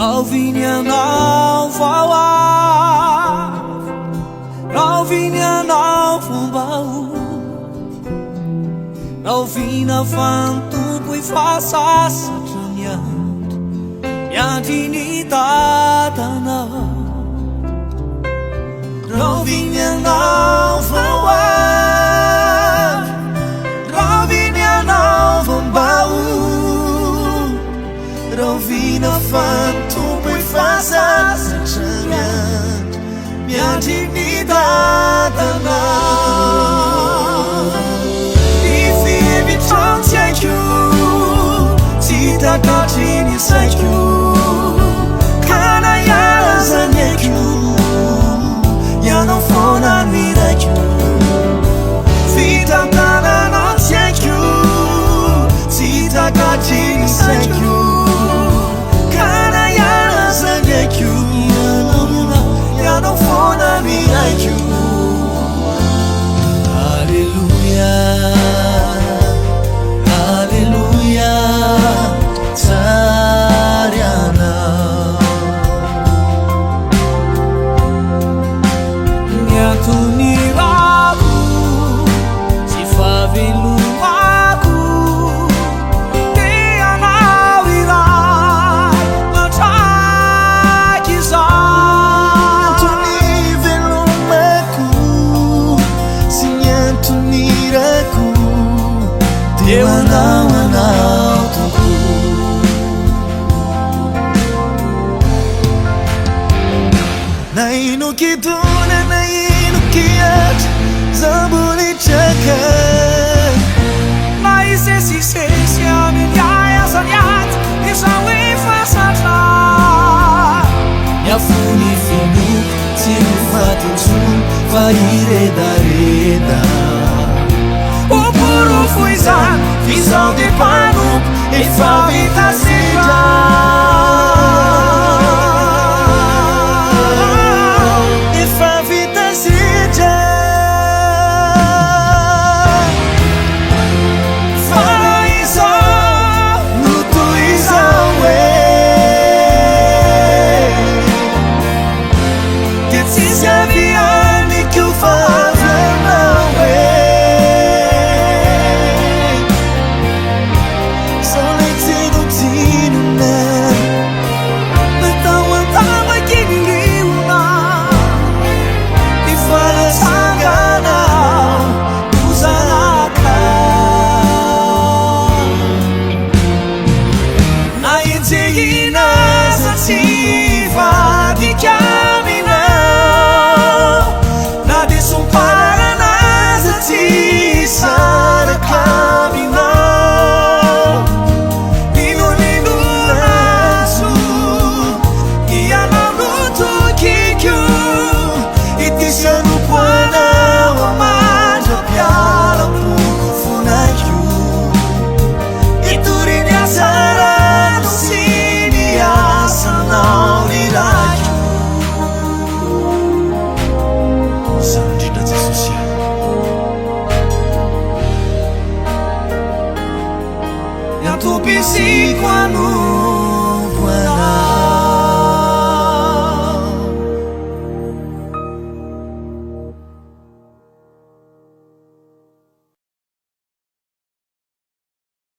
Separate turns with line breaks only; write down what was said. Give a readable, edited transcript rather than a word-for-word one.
Rauvinianao vaoavy, rauvinianao fombao, rauvina fantompo ifasasatra miandry, miandry ny dadanao. Rauvinianao vaoavy, rauvinianao fombao, rauvina fantompo ifasasatra miandry, miandry ny dadanao. Ifevitrano tsy haiko, tsy takatry ny saiko, kana iazany haiko, ianao foana miraiko. Fitantanana tsy haiko, tsy takatry ny saiko, kana iazany haiko, ianao foana miraiko. Alleluia, alleluia, tsary anao. Miantony rako, tsy fahavelomako, dia anao iray matraky izaho. Miantony velomako, sy miantony rako, dia anao tokoa. Na ino kidona, na ino kiatra, zambolitsaka, na isesisesy amin'ny aiazaniaty, izao efasatra. Miafony finoko, tsy mifatontsony, fa iredareda. O porofo izany, fizao de panompo, efa vita se